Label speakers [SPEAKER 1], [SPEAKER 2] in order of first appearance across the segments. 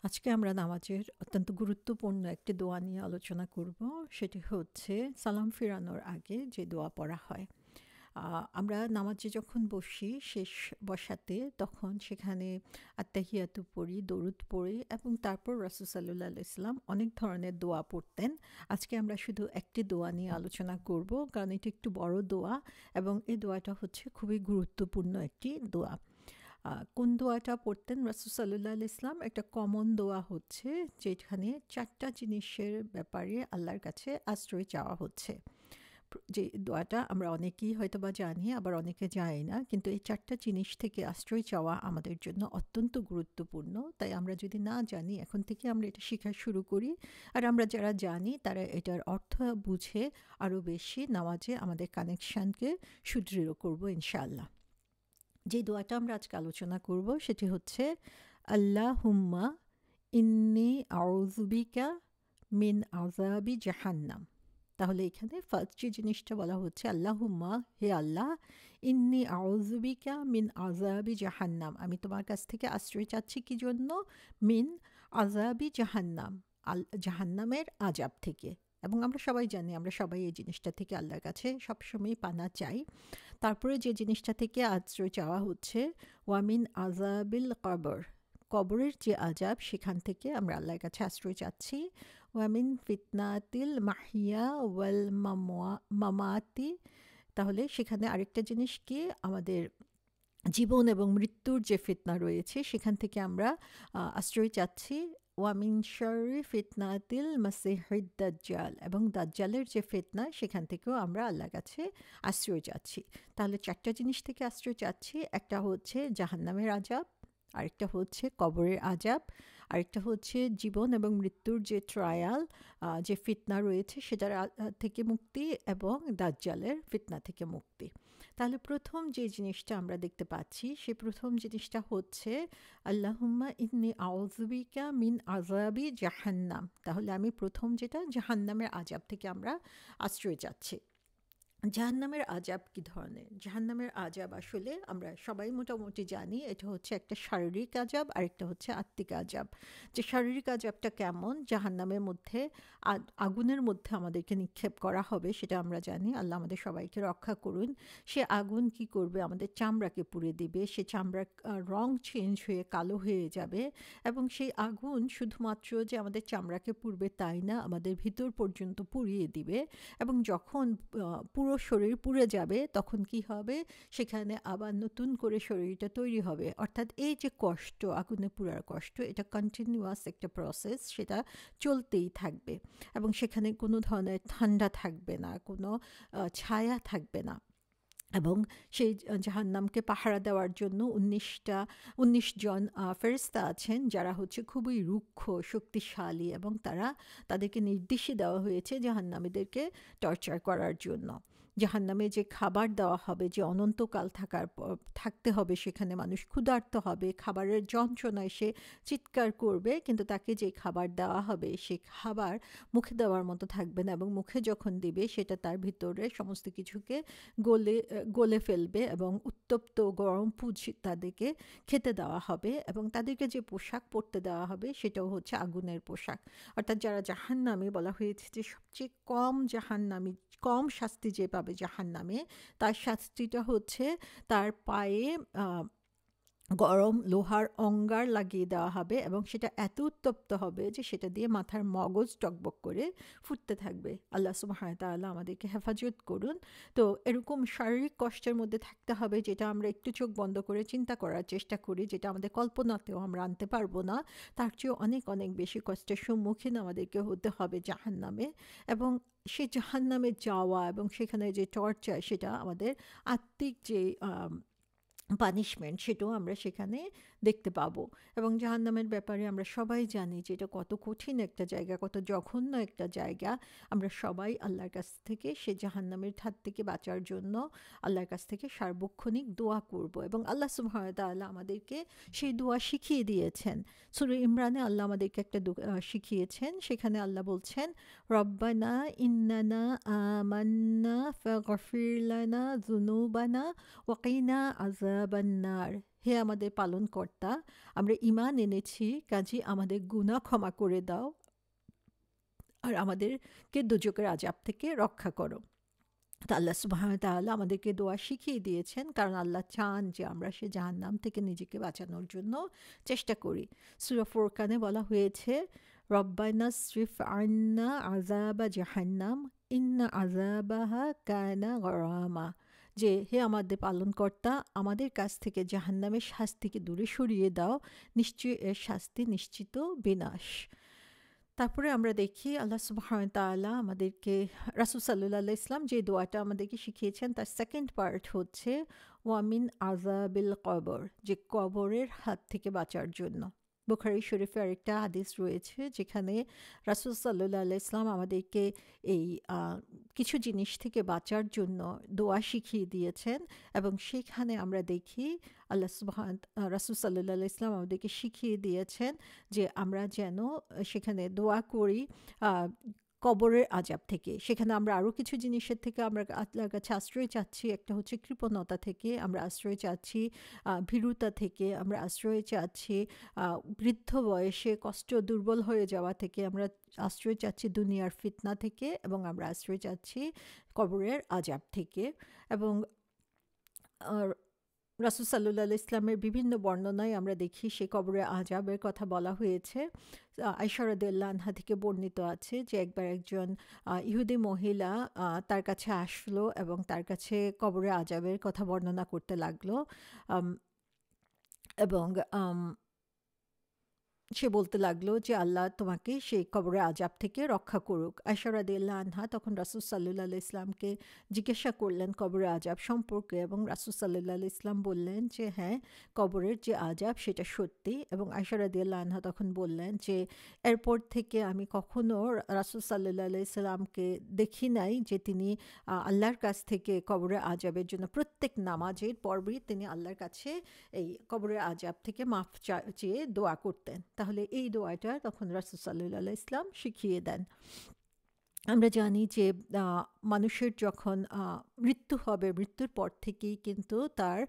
[SPEAKER 1] আজকে আমরা নামাজের অত্যন্ত গুরুত্বপূর্ণ একটি দোয়া নিয়ে আলোচনা করব। সেটি হচ্ছে সালাম ফিরানোর আগে যে দোয়া পড়া হয়। আমরা নামাজে যখন বসি শেষ বসাতে তখন সেখানে আত্তাহিয়াতু পড়ি, দরুদ পড়ি এবং তারপর রাসূল সাল্লাল্লাহু আলাইহি ওয়াসাল্লাম অনেক ধরনের দোয়া পড়তেন। আজকে আমরা শুধু একটি দোয়া নিয়ে আলোচনা করব, কারণ এটি একটু বড় দোয়া এবং এই দোয়াটা হচ্ছে খুবই গুরুত্বপূর্ণ একটি দোয়া। কোন দোয়াটা পড়তেন রাসূল সাল্লাল্লাহু আলাইহি ওয়াসাল্লাম? একটা কমন দোয়া হচ্ছে যেখানে ৪টা জিনিসের ব্যাপারে আল্লাহর কাছে আশ্রয় চাওয়া হচ্ছে। যে দোয়াটা আমরা অনেকেই হয়তোবা জানি, আবার অনেকে জানি না। কিন্তু এই ৪টা জিনিস থেকে আশ্রয় চাওয়া আমাদের জন্য অত্যন্ত গুরুত্বপূর্ণ। তাই আমরা যদি না জানি, এখন থেকে আমরা এটা শেখা শুরু করি। আর আমরা যারা জানি তারা এটার অর্থ বুঝে আরও বেশি নামাজে আমাদের কানেকশানকে সুদৃঢ় করব ইনশাআল্লাহ। যে দোয়াটা আমরা আজকে আলোচনা করব সেটি হচ্ছে আল্লাহুম্মা ইন্নী আউযু বিকা মিন আযাবি জাহান্নাম। তাহলে এখানে ফার্স্ট যে জিনিসটা বলা হচ্ছে, আল্লাহুম্মা, হে আল্লাহ, ইন্নী আউযু বিকা মিন আযাবি জাহান্নাম, আমি তোমার কাছ থেকে আশ্রয় চাচ্ছি কি জন্য? মিন আযাবি জাহান্নাম, জাহান্নামের আযাব থেকে। এবং আমরা সবাই জানি, আমরা সবাই এই জিনিসটা থেকে আল্লাহর কাছে সবসময় পানা চাই। তারপরে যে জিনিসটা থেকে আশ্রয় চাওয়া হচ্ছে, ওয়ামিন আযাবিল কবর, কবরের যে আযাব সেখান থেকে আমরা আল্লাহর কাছে আশ্রয় চাচ্ছি। ওয়ামিন ফিতনাতিল মাহিয়া ওয়াল মামাতি, তাহলে সেখানে আরেকটা জিনিস কি, আমাদের জীবন এবং মৃত্যুর যে ফিতনা রয়েছে সেখান থেকে আমরা আশ্রয় চাচ্ছি। ওয়ামিন শাররি ফিতনাতিল মাসিহিদ দাজ্জাল, এবং দাজ্জালের যে ফিতনা সেখান থেকেও আমরা আল্লাহর কাছে আশ্রয় চাচ্ছি। তাহলে ৪টা জিনিস থেকে আশ্রয় চাচ্ছি। একটা হচ্ছে জাহান্নামের আযাব, আরেকটা হচ্ছে কবরের আযাব, আরেকটা হচ্ছে জীবন এবং মৃত্যুর যে ট্রায়াল, যে ফিতনা রয়েছে সেটার থেকে মুক্তি, এবং দাজ্জালের ফিতনা থেকে মুক্তি। তাহলে প্রথম যে জিনিসটা আমরা দেখতে পাচ্ছি, সে প্রথম জিনিসটা হচ্ছে আল্লাহুম্মা ইন্নী আউযু বিকা মিন আযাবি জাহান্নাম। তাহলে আমি প্রথম যেটা, জাহান্নামের আযাব থেকে আমরা আশ্রয় চাচ্ছি। জাহান্নামের আযাব কী ধরনের? জাহান্নামের আযাব আসলে আমরা সবাই মোটামুটি জানি, এটা হচ্ছে একটা শারীরিক আযাব, আরেকটা হচ্ছে আত্মিক আযাব। যে শারীরিক আযাবটা কেমন, জাহান্নামের মধ্যে আগুনের মধ্যে আমাদেরকে নিক্ষেপ করা হবে, সেটা আমরা জানি। আল্লাহ আমাদের সবাইকে রক্ষা করুন। সে আগুন কি করবে? আমাদের চামড়াকে পুড়ে দিবে, সে চামড়ার রং চেঞ্জ হয়ে কালো হয়ে যাবে, এবং সেই আগুন শুধুমাত্র যে আমাদের চামড়াকে পুড়বে তাই না, আমাদের ভিতর পর্যন্ত পুড়িয়ে দিবে। এবং যখন পুরো শরীর পুড়ে যাবে তখন কি হবে? সেখানে আবার নতুন করে শরীরটা তৈরি হবে। অর্থাৎ এই যে কষ্ট, আগুনে পুড়ার কষ্ট, এটা কন্টিনিউয়াস একটা প্রসেস, সেটা চলতেই থাকবে। এবং সেখানে কোনো ধরনের ঠান্ডা থাকবে না, কোনো ছায়া থাকবে না। এবং সেই জাহান্নামকে পাহারা দেওয়ার জন্য ১৯ জন ফেরেশতা আছেন, যারা হচ্ছে খুবই রুক্ষ, শক্তিশালী, এবং তাদেরকে নির্দেশই দেওয়া হয়েছে জাহান্নামীদেরকে টর্চার করার জন্য। জাহান্নামে যে খাবার দেওয়া হবে, যে অনন্তকাল থাকতে হবে সেখানে, মানুষ ক্ষুধার্ত হবে, খাবারের যন্ত্রণায় সে চিৎকার করবে, কিন্তু তাকে যে খাবার দেওয়া হবে সে খাবার মুখে দেওয়ার মতো থাকবে না, এবং মুখে যখন দিবে সেটা তার ভিতরে সমস্ত কিছুকে গলে ফেলবে, এবং উত্তপ্ত গরম পুজ তাদেরকে খেতে দেওয়া হবে। এবং তাদেরকে যে পোশাক পরতে দেওয়া হবে সেটাও হচ্ছে আগুনের পোশাক। অর্থাৎ যারা জাহান্নামী, বলা হয়েছে যে সবচেয়ে কম জাহান্নামী, কম শাস্তি যে পাবে জাহান্নামে, তার শাস্তিটা হচ্ছে তার পায়ে গরম লোহার অঙ্গার লাগিয়ে দেওয়া হবে, এবং সেটা এত উত্তপ্ত হবে যে সেটা দিয়ে মাথার মগজ টকবক করে ফুটতে থাকবে। আল্লাহ সুবহানাহু ওয়া তাআলা আমাদেরকে হেফাজত করুন। তো এরকম শারীরিক কষ্টের মধ্যে থাকতে হবে, যেটা আমরা একটু চোখ বন্ধ করে চিন্তা করার চেষ্টা করি, যেটা আমাদের কল্পনাতেও আমরা আনতে পারবো না। তার চেয়েও অনেক অনেক বেশি কষ্টের সম্মুখীন আমাদেরকে হতে হবে জাহান্নামে। এবং সেই জাহান্নামে যাওয়া এবং সেখানে যে টর্চার, সেটা আমাদের আত্মিক যে পানিশমেন্ট, সেটাও আমরা সেখানে দেখতে পাবো। এবং জাহান্নামের ব্যাপারে আমরা সবাই জানি যে এটা কত কঠিন একটা জায়গা, কত জঘন্য একটা জায়গা। আমরা সবাই আল্লাহর কাছ থেকে সে জাহান্নামের হাত থেকে বাঁচার জন্য আল্লাহর কাছ থেকে সার্বক্ষণিক দোয়া করব। এবং আল্লাহ সুবহানাহু ওয়া তাআলা আমাদেরকে সেই দোয়া শিখিয়ে দিয়েছেন। সূরা ইমরানে আল্লাহ আমাদেরকে একটা শিখিয়েছেন। সেখানে আল্লাহ বলছেন, রব্বানা ইন্নানা আমান্না ফাগফির লানা যুনুবানা ওয়াকিনা আযাবান্নার। হে আমাদের পালনকর্তা, আমরা ঈমান এনেছি, কাজেই আমাদের গুনাহ ক্ষমা করে দাও আর আমাদেরকে দোজখের আযাব থেকে রক্ষা করো। তো আল্লাহ সুবহানাহু ওয়া তাআলা আমাদেরকে দোয়া শিখিয়ে দিয়েছেন, কারণ আল্লাহ চান যে আমরা সে জাহান্নাম থেকে নিজেকে বাঁচানোর জন্য চেষ্টা করি। সূরা ফুরকানে বলা হয়েছে, রব্বানা সরিফ আন্না আযাবা জাহান্নাম ইন্না আযাবাহা কানা গরামা, যে হে আমাদের পালনকর্তা, আমাদের কাছ থেকে জাহান্নামের শাস্তিকে দূরে সরিয়ে দাও, নিশ্চয়ই এর শাস্তি নিশ্চিত বিনাশ। তারপরে আমরা দেখি আল্লাহ সুবহানাহু ওয়া তাআলা আমাদেরকে, রাসূল সাল্লাল্লাহু আলাইহি ওয়াসাল্লাম যে দোয়াটা আমাদেরকে শিখিয়েছেন তার সেকেন্ড পার্ট হচ্ছে ওয়ামিন আযাবিল কবর, যে কবরের হাত থেকে বাঁচার জন্য। বুখারী শরীফে আরেকটা হাদিস রয়েছে যেখানে রাসূল সাল্লাল্লাহু আলাইহি ওয়াসাল্লাম আমাদেরকে এই কিছু জিনিস থেকে বাঁচার জন্য দোয়া শিখিয়ে দিয়েছেন, এবং সেখানে আমরা দেখি আল্লাহ রাসূল সাল্লাল্লাহু আলাইহি ওয়াসাল্লাম আমাদেরকে শিখিয়ে দিয়েছেন যে আমরা যেন সেখানে দোয়া করি কবরের আযাব থেকে। সেখানে আমরা আরও কিছু জিনিসের থেকে আমরা আল্লাহর কাছে আশ্রয় চাচ্ছি। একটা হচ্ছে কৃপণতা থেকে আমরা আশ্রয় চাচ্ছি, ভীরুতা থেকে আমরা আশ্রয় চাচ্ছি, বৃদ্ধ বয়সে কষ্ট দুর্বল হয়ে যাওয়া থেকে আমরা আশ্রয় চাচ্ছি, দুনিয়ার ফিতনা থেকে, এবং আমরা আশ্রয় চাচ্ছি কবরের আযাব থেকে। এবং রাসূল সাল্লাল্লাহু আলাইহি ওয়াসাল্লামের বিভিন্ন বর্ণনায় আমরা দেখি সেই কবরের আযাবের কথা বলা হয়েছে। আয়েশা রাদিয়াল্লাহু আনহা থেকে বর্ণিত আছে যে একবার একজন ইহুদি মহিলা তার কাছে আসলো এবং তার কাছে কবরের আযাবের কথা বর্ণনা করতে লাগলো, এবং সে বলতে লাগলো যে আল্লাহ তোমাকে সেই কবরের আযাব থেকে রক্ষা করুক। আয়েশা রাদিয়াল্লাহু আনহা তখন রাসূল সাল্লাল্লাহু আলাইহি ওয়াসাল্লামকে জিজ্ঞাসা করলেন কবরের আযাব সম্পর্কে, এবং রাসূল সাল্লাল্লাহু আলাইহি ওয়াসাল্লাম বললেন যে হ্যাঁ, কবরের যে আযাব সেটা সত্যি। এবং আয়েশা রাদিয়াল্লাহু আনহা তখন বললেন যে এরপর থেকে আমি কখনো রাসূল সাল্লাল্লাহু আলাইহি ওয়াসাল্লামকে দেখি নাই যে তিনি আল্লাহর কাছ থেকে কবরের আযাবের জন্য প্রত্যেক নামাজের পরই তিনি আল্লাহর কাছে এই কবরের আযাব থেকে মাফ চেয়ে দোয়া করতেন। তাহলে এই দোয়াটা তখন রাসূল সাল্লাল্লাহু আলাইহি ওয়াসাল্লাম শিখিয়ে দেন। আমরা জানি যে মানুষের যখন মৃত্যু হবে, মৃত্যুর পর থেকেই কিন্তু তার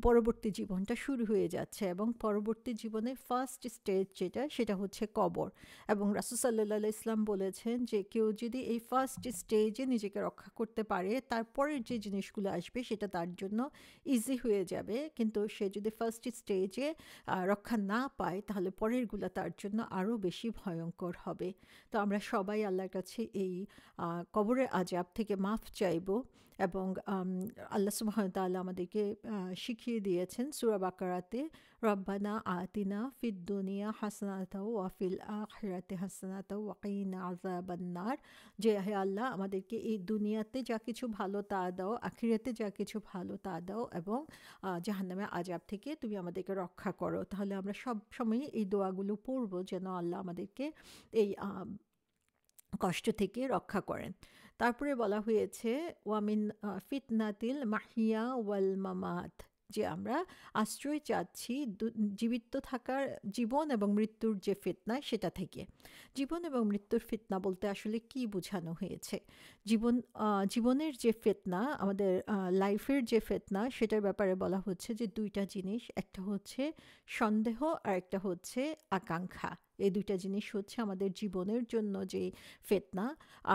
[SPEAKER 1] পরবর্তী জীবনটা শুরু হয়ে যাচ্ছে, এবং পরবর্তী জীবনের ফার্স্ট স্টেজ যেটা সেটা হচ্ছে কবর। এবং রাসূল সাল্লাল্লাহু আলাইহি ওয়াসাল্লাম বলেছেন যে কেউ যদি এই ফার্স্ট স্টেজে নিজেকে রক্ষা করতে পারে, তারপরের যে জিনিসগুলো আসবে সেটা তার জন্য ইজি হয়ে যাবে, কিন্তু সে যদি ফার্স্ট স্টেজে রক্ষা না পায় তাহলে পরেরগুলো তার জন্য আরও বেশি ভয়ঙ্কর হবে। তো আমরা সবাই আল্লাহর কাছে এই কবরের আযাব থেকে মাফ চাইব। এবং আল্লাহ সুবহানাহু ওয়া তাআলা আমাদেরকে শিখিয়ে দিয়েছেন সূরা বাকারাতে, রব্বানা আতিনা ফিদ দুনিয়া হাসানাতাও ওয়া ফিল আখিরাতি হাসানাতাও ওয়া কিনা আযাবান্নার, যে হে আল্লাহ আমাদেরকে এই দুনিয়াতে যা কিছু ভালো তা দাও, আখিরাতে যা কিছু ভালো তা দাও, এবং জাহান্নামের আযাব থেকে তুমি আমাদেরকে রক্ষা করো। তাহলে আমরা সব সময় এই দোয়াগুলো পড়ব যেন আল্লাহ আমাদেরকে এই কষ্ট থেকে রক্ষা করেন। তারপরে বলা হয়েছে ওয়ামিন ফিতনাতিল মাহিয়া ওয়াল মামাত, যে আমরা আশ্রয় চাচ্ছি জীবিত থাকার, জীবন এবং মৃত্যুর যে ফিতনা সেটা থেকে। জীবন এবং মৃত্যুর ফিতনা বলতে আসলে কি বোঝানো হয়েছে? জীবনের যে ফিতনা, আমাদের লাইফের যে ফিতনা, সেটার ব্যাপারে বলা হচ্ছে যে দুইটা জিনিস, একটা হচ্ছে সন্দেহ আর একটা হচ্ছে আকাঙ্ক্ষা। এই দুইটা জিনিস হচ্ছে আমাদের জীবনের জন্য যে ফিতনা।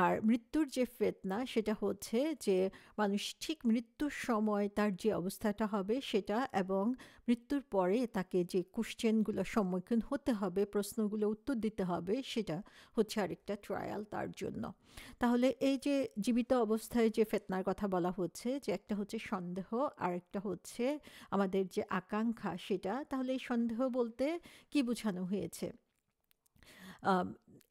[SPEAKER 1] আর মৃত্যুর যে ফিতনা সেটা হচ্ছে যে মানুষ ঠিক মৃত্যুর সময় তার যে অবস্থাটা হবে সেটা, এবং মৃত্যুর পরে তাকে যে কোশ্চেনগুলো সম্মুখীন হতে হবে, প্রশ্নগুলো উত্তর দিতে হবে, সেটা হচ্ছে আরেকটা ট্রায়াল তার জন্য। তাহলে এই যে জীবিত অবস্থায় যে ফিতনার কথা বলা হচ্ছে, যে একটা হচ্ছে সন্দেহ আর একটা হচ্ছে আমাদের যে আকাঙ্ক্ষা সেটা। তাহলে এই সন্দেহ বলতে কি বোঝানো হয়েছে?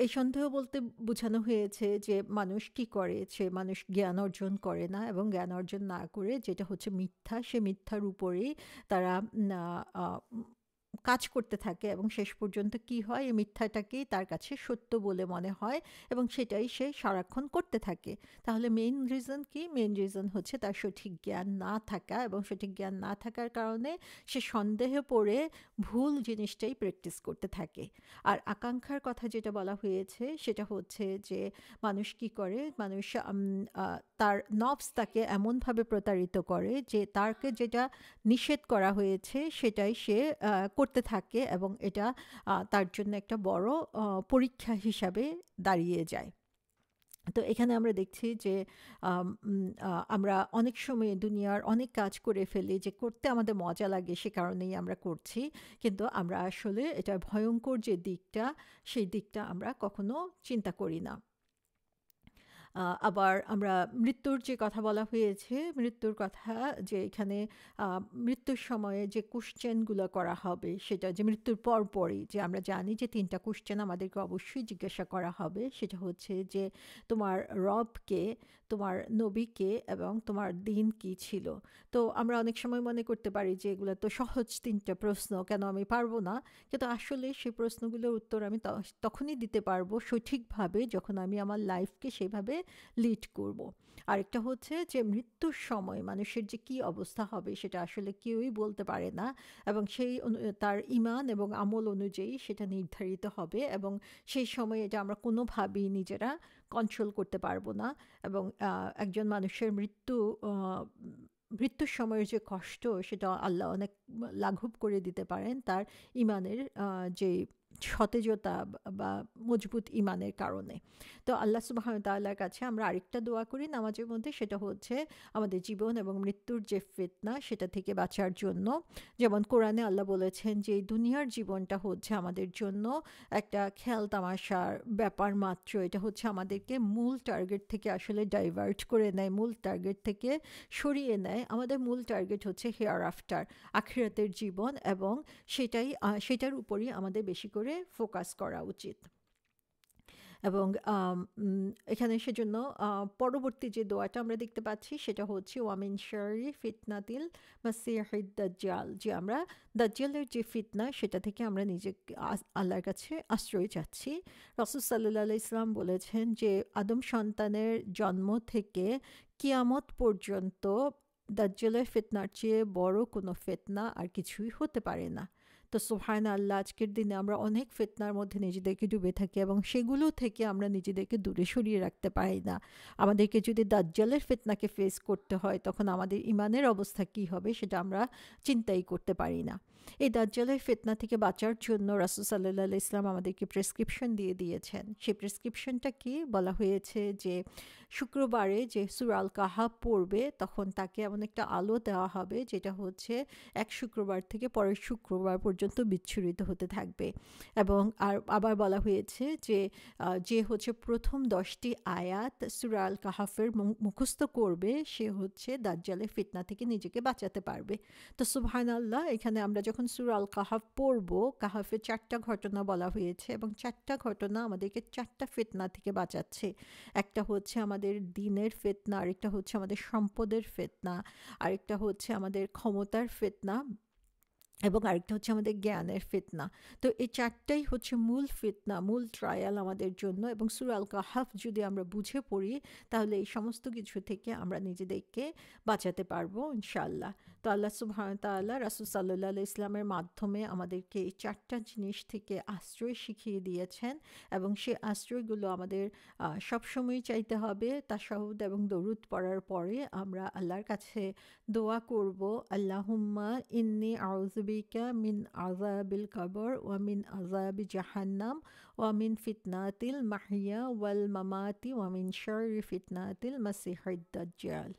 [SPEAKER 1] এই সন্দেহ বলতে বোঝানো হয়েছে যে মানুষ কি করে, সে মানুষ জ্ঞান অর্জন করে না, এবং জ্ঞান অর্জন না করে যেটা হচ্ছে মিথ্যা, সে মিথ্যার উপরেই তারা কাজ করতে থাকে এবং শেষ পর্যন্ত কি হয়, এই মিথ্যাটাকেই তার কাছে সত্য বলে মনে হয় এবং সেটাই সে সারাক্ষণ করতে থাকে। তাহলে মেইন রিজন কি? মেইন রিজন হচ্ছে তার সঠিক জ্ঞান না থাকা, এবং সঠিক জ্ঞান না থাকার কারণে সে সন্দেহে পড়ে ভুল জিনিসটাই প্র্যাকটিস করতে থাকে। আর আকাঙ্ক্ষার কথা যেটা বলা হয়েছে সেটা হচ্ছে যে মানুষ কি করে, মানুষ তার নফস তাকে এমনভাবে প্রতারিত করে যে তাকে যেটা নিষেধ করা হয়েছে সেটাই সে করতে থাকে, এবং এটা তার জন্য একটা বড় পরীক্ষা হিসাবে দাঁড়িয়ে যায়। তো এখানে আমরা দেখছি যে আমরা অনেক সময় দুনিয়ার অনেক কাজ করে ফেলি যে করতে আমাদের মজা লাগে, সে কারণেই আমরা করছি, কিন্তু আমরা আসলে এটা ভয়ঙ্কর যে দিকটা, সেই দিকটা আমরা কখনো চিন্তা করি না। আবার আমরা মৃত্যুর যে কথা বলা হয়েছে, মৃত্যুর কথা, যে এখানে মৃত্যুর সময়ে যে কোশ্চেনগুলো করা হবে, সেটা যে মৃত্যুর পরপরই যে আমরা জানি যে 3টা কোশ্চেন আমাদেরকে অবশ্যই জিজ্ঞাসা করা হবে। সেটা হচ্ছে যে তোমার রবকে, তোমার নবীকে এবং তোমার দিন কি ছিল। তো আমরা অনেক সময় মনে করতে পারি যে এগুলো তো সহজ 3টা প্রশ্ন, কেন আমি পারবো না? কিন্তু আসলে সেই প্রশ্নগুলোর উত্তর আমি তখনই দিতে পারবো সঠিকভাবে যখন আমি আমার লাইফকে সেভাবে লিড করব। আরেকটা হচ্ছে যে মৃত্যুর সময় মানুষের যে কি অবস্থা হবে সেটা আসলে কেউই বলতে পারে না, এবং সেই তার ইমান এবং আমল অনুযায়ী সেটা নির্ধারিত হবে, এবং সেই সময় এটা আমরা কোনোভাবেই নিজেরা কন্ট্রোল করতে পারবো না। এবং একজন মানুষের মৃত্যুর সময়ের যে কষ্ট, সেটা আল্লাহ অনেক লাঘব করে দিতে পারেন তার ইমানের যে সতেজতা বা মজবুত ইমানের কারণে। তো আল্লাহ সুবহানাহু ওয়া তাআলার কাছে আমরা আরেকটা দোয়া করি নামাজের মধ্যে, সেটা হচ্ছে আমাদের জীবন এবং মৃত্যুর যে ফিতনা সেটা থেকে বাঁচার জন্য। যেমন কোরআনে আল্লাহ বলেছেন যে এই দুনিয়ার জীবনটা হচ্ছে আমাদের জন্য একটা খেয়াল তামাশার ব্যাপার মাত্র, এটা হচ্ছে আমাদেরকে মূল টার্গেট থেকে আসলে ডাইভার্ট করে নেয়, মূল টার্গেট থেকে সরিয়ে নেয়। আমাদের মূল টার্গেট হচ্ছে হেয়ার আফটার, আখিরাতের জীবন, এবং সেটার উপরই আমাদের বেশি করে ফোকাস করা উচিত। এবং এখানে সেজন্য পরবর্তী যে দোয়াটা আমরা দেখতে পাচ্ছি সেটা হচ্ছে ওয়ামিন শাররি ফিতনাতিল মাসিহিদ দাজ্জাল, যে আমরা দাজ্জালের যে ফিতনা সেটা থেকে আমরা নিজেকে আল্লাহর কাছে আশ্রয় চাচ্ছি। রাসূল সাল্লাল্লাহু আলাইহি ওয়াসাল্লাম বলেছেন যে আদম সন্তানের জন্ম থেকে কিয়ামত পর্যন্ত দাজ্জালের ফিতনার চেয়ে বড় কোনো ফিতনা আর কিছুই হতে পারে না। তো সুবহানাল্লাহ, আজকের দিনে আমরা অনেক ফিতনার মধ্যে নিজেদেরকে ডুবে থাকি এবং সেগুলো থেকে আমরা নিজেদেরকে দূরে সরিয়ে রাখতে পারি না। আমাদেরকে যদি দাজ্জালের ফিতনাকে ফেস করতে হয় তখন আমাদের ইমানের অবস্থা কী হবে সেটা আমরা চিন্তাই করতে পারি না। এই দাজ্জালের ফিতনা থেকে বাঁচার জন্য রাসূল সাল্লাল্লাহু আলাইহি ওয়াসাল্লাম আমাদেরকে প্রেসক্রিপশন দিয়ে দিয়েছেন। সেই প্রেসক্রিপশনটা কি? বলা হয়েছে যে শুক্রবারে যে সূরা আল কাহাফ পড়বে তখন তাকে এমন একটা আলো দেওয়া হবে যেটা হচ্ছে এক শুক্রবার থেকে পরের শুক্রবার পর্যন্ত বিচ্ছুরিত হতে থাকবে। এবং আবার বলা হয়েছে যে যে হচ্ছে প্রথম 10টি আয়াত সূরা আল কাহাফের মুখস্থ করবে সে হচ্ছে দাজ্জালের ফিতনা থেকে নিজেকে বাঁচাতে পারবে। তো সুবহানাল্লাহ, এখানে আমরা যখন সূরা আল কাহাফ পড়বো, কাহাফে 4টা ঘটনা বলা হয়েছে এবং 4টা ঘটনা আমাদেরকে 4টা ফিতনা থেকে বাঁচাচ্ছে। একটা হচ্ছে আমাদের দিনের ফিতনা, আরেকটা হচ্ছে আমাদের সম্পদের ফিতনা, আরেকটা হচ্ছে আমাদের ক্ষমতার ফিতনা, এবং আরেকটা হচ্ছে আমাদের জ্ঞানের ফিতনা। তো এই 4টাই হচ্ছে মূল ফিতনা, মূল ট্রায়াল আমাদের জন্য, এবং সূরা আল কাহাফ যদি আমরা বুঝে পড়ি তাহলে এই সমস্ত কিছু থেকে আমরা নিজেদেরকে বাঁচাতে পারবো ইনশাআল্লাহ। তো আল্লাহ সুবহানাহু ওয়া তাআলা রাসূল সাল্লাল্লাহু আলাইহি ওয়াসাল্লামের মাধ্যমে আমাদেরকে এই 4টা জিনিস থেকে আশ্রয় শিখিয়ে দিয়েছেন, এবং সেই আশ্রয়গুলো আমাদের সবসময় চাইতে হবে। তাশাহুদ এবং দরুদ পড়ার পরে আমরা আল্লাহর কাছে দোয়া করব, আল্লাহুম্মা ইন্নী আউযু বিকা মিন আযাবিল কবর ওয়া মিন আযাবি জাহান্নাম ওয়া মিন ফিতনাতিল মাহইয়া ওয়াল মামাতি ওয়া মিন শাররি ফিতনাতিল মাসিহিদ দাজ্জাল।